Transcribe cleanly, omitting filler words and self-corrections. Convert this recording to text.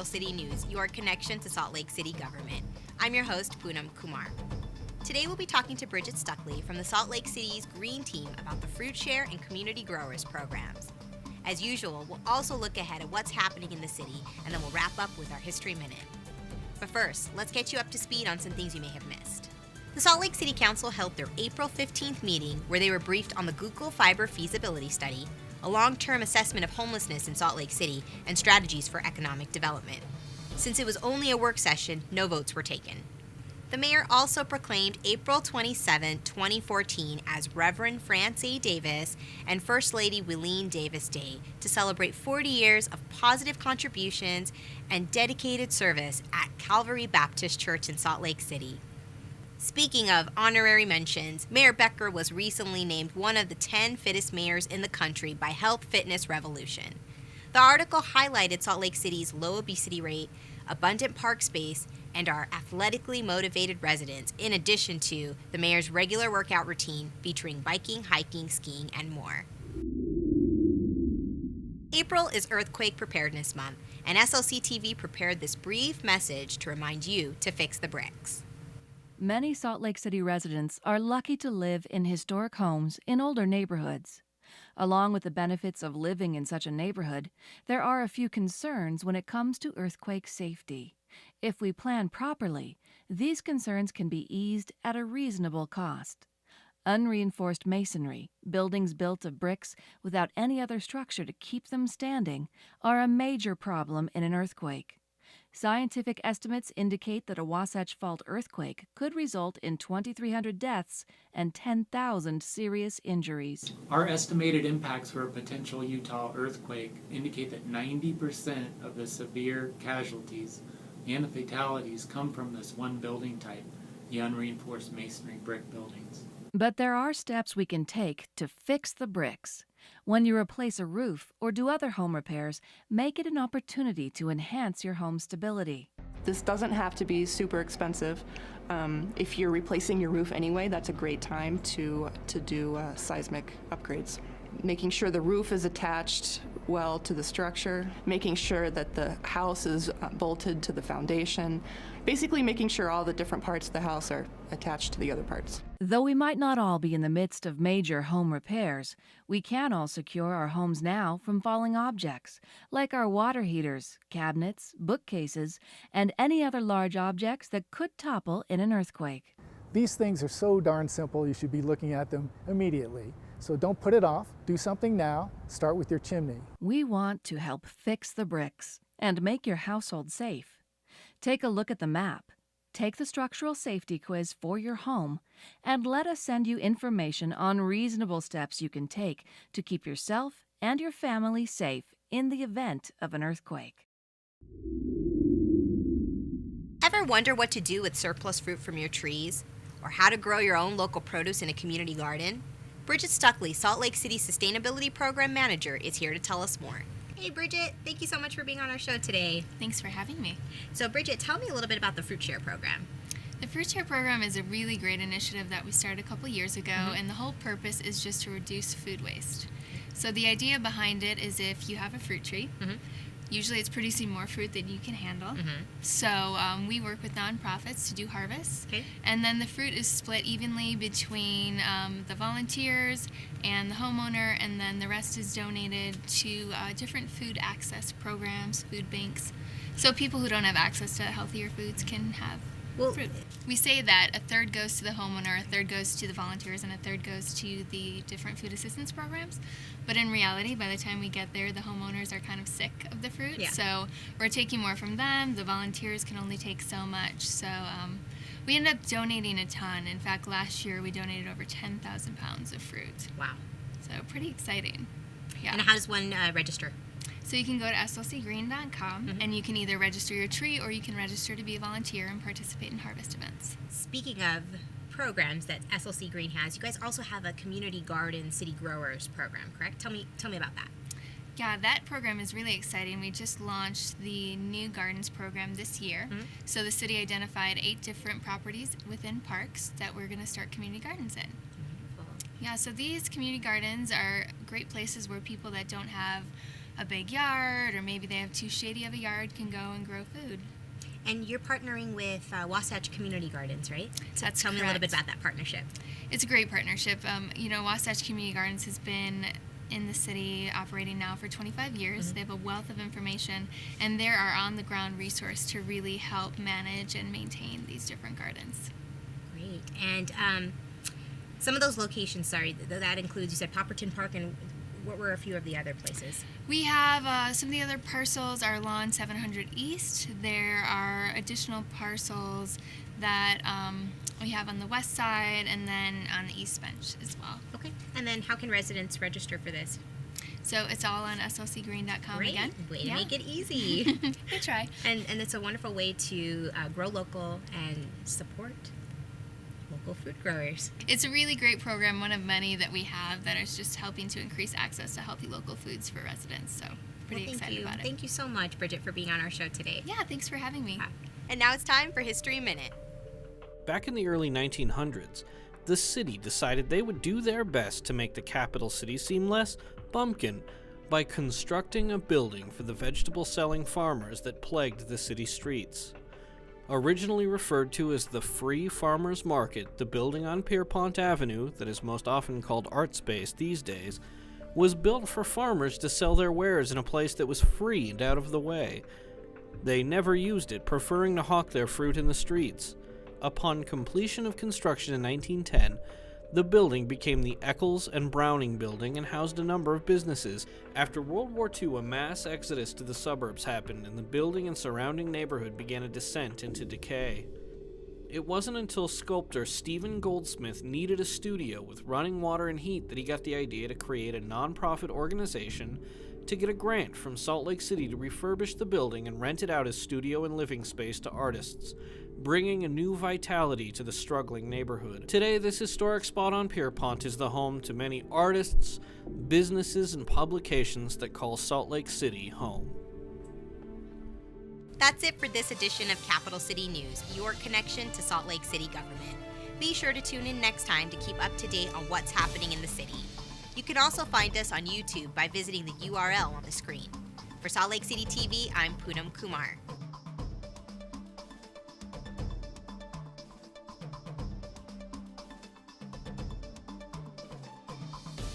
City News, your connection to Salt Lake City government. I'm your host, Poonam Kumar. Today we'll be talking to Bridget Stuchly from the Salt Lake City's Green Team about the Fruit Share and Community Growers programs. As usual, we'll also look ahead at what's happening in the city, and then we'll wrap up with our History Minute. But first, let's get you up to speed on some things you may have missed. The Salt Lake City Council held their April 15th meeting where they were briefed on the Google Fiber feasibility study, a long-term assessment of homelessness in Salt Lake City, and strategies for economic development. Since it was only a work session, no votes were taken. The mayor also proclaimed April 27, 2014 as Reverend France A. Davis and First Lady Wileen Davis Day to celebrate 40 years of positive contributions and dedicated service at Calvary Baptist Church in Salt Lake City. Speaking of honorary mentions, Mayor Becker was recently named one of the 10 fittest mayors in the country by Health Fitness Revolution. The article highlighted Salt Lake City's low obesity rate, abundant park space, and our athletically motivated residents, in addition to the mayor's regular workout routine featuring biking, hiking, skiing, and more. April is Earthquake Preparedness Month, and SLC TV prepared this brief message to remind you to fix the bricks. Many Salt Lake City residents are lucky to live in historic homes in older neighborhoods. Along with the benefits of living in such a neighborhood, there are a few concerns when it comes to earthquake safety. If we plan properly, these concerns can be eased at a reasonable cost. Unreinforced masonry, buildings built of bricks without any other structure to keep them standing, are a major problem in an earthquake. Scientific estimates indicate that a Wasatch Fault earthquake could result in 2,300 deaths and 10,000 serious injuries. Our estimated impacts for a potential Utah earthquake indicate that 90% of the severe casualties and the fatalities come from this one building type, the unreinforced masonry brick buildings. But there are steps we can take to fix the bricks. When you replace a roof or do other home repairs, make it an opportunity to enhance your home's stability. This doesn't have to be super expensive. If you're replacing your roof anyway, that's a great time to do seismic upgrades. Making sure the roof is attached well to the structure, making sure that the house is bolted to the foundation, basically making sure all the different parts of the house are attached to the other parts. Though we might not all be in the midst of major home repairs, we can all secure our homes now from falling objects, like our water heaters, cabinets, bookcases, and any other large objects that could topple in an earthquake. These things are so darn simple, you should be looking at them immediately. So don't put it off. Do something now. Start with your chimney. We want to help fix the bricks and make your household safe. Take a look at the map. Take the structural safety quiz for your home, and let us send you information on reasonable steps you can take to keep yourself and your family safe in the event of an earthquake. Ever wonder what to do with surplus fruit from your trees? Or how to grow your own local produce in a community garden? Bridget Stuchly, Salt Lake City Sustainability Program Manager, is here to tell us more. Hey Bridget, thank you so much for being on our show today. Thanks for having me. So Bridget, tell me a little bit about the Fruit Share program. The Fruit Share program is a really great initiative that we started a couple years ago, and the whole purpose is just to reduce food waste. So the idea behind it is if you have a fruit tree, usually it's producing more fruit than you can handle. So we work with nonprofits to do harvests. And then the fruit is split evenly between the volunteers and the homeowner, and then the rest is donated to different food access programs, food banks. So people who don't have access to healthier foods can have fruit. We say that a third goes to the homeowner, a third goes to the volunteers, and a third goes to the different food assistance programs. But in reality, by the time we get there, the homeowners are kind of sick of the fruit. So we're taking more from them. The volunteers can only take so much. So we end up donating a ton. In fact, last year we donated over 10,000 pounds of fruit. Wow. So pretty exciting. Yeah. And how does one register? So you can go to slcgreen.com and you can either register your tree or you can register to be a volunteer and participate in harvest events. Speaking of programs that SLC Green has, you guys also have a community garden city growers program, correct? Tell me about that. Yeah, that program is really exciting. We just launched the new gardens program this year. So the city identified 8 different properties within parks that we're going to start community gardens in. Yeah, so these community gardens are great places where people that don't have a big yard, or maybe they have too shady of a yard, can go and grow food. And you're partnering with Wasatch Community Gardens, right? So That's tell me a little bit correct. about that partnership. It's a great partnership. Wasatch Community Gardens has been in the city operating now for 25 years. They have a wealth of information, and they're our on-the-ground resource to really help manage and maintain these different gardens. Great. And some of those locations, that includes, you said Popperton Park, and what were a few of the other places? We have some of the other parcels are Lawn 700 East. There are additional parcels that we have on the west side and then on the east bench as well. Okay. And then how can residents register for this? So it's all on slcgreen.com Great. again. Way to make it easy. We try. And it's a wonderful way to grow local and support local food growers. It's a really great program, one of many that we have that is just helping to increase access to healthy local foods for residents. So pretty excited about it. Thank you so much, Bridget, for being on our show today. Yeah, thanks for having me. And now it's time for History Minute. Back in the early 1900s, the city decided they would do their best to make the capital city seem less bumpkin by constructing a building for the vegetable-selling farmers that plagued the city streets. Originally referred to as the Free Farmers Market, the building on Pierpont Avenue, that is most often called Art Space these days, was built for farmers to sell their wares in a place that was free and out of the way. They never used it, preferring to hawk their fruit in the streets. Upon completion of construction in 1910, the building became the Eccles and Browning Building and housed a number of businesses. After World War II, a mass exodus to the suburbs happened, and the building and surrounding neighborhood began a descent into decay. It wasn't until sculptor Stephen Goldsmith needed a studio with running water and heat that he got the idea to create a nonprofit organization to get a grant from Salt Lake City to refurbish the building and rent it out as studio and living space to artists, bringing a new vitality to the struggling neighborhood. Today, this historic spot on Pierpont is the home to many artists, businesses, and publications that call Salt Lake City home. That's it for this edition of Capital City News, your connection to Salt Lake City government. Be sure to tune in next time to keep up to date on what's happening in the city. You can also find us on YouTube by visiting the URL on the screen. For Salt Lake City TV, I'm Poonam Kumar.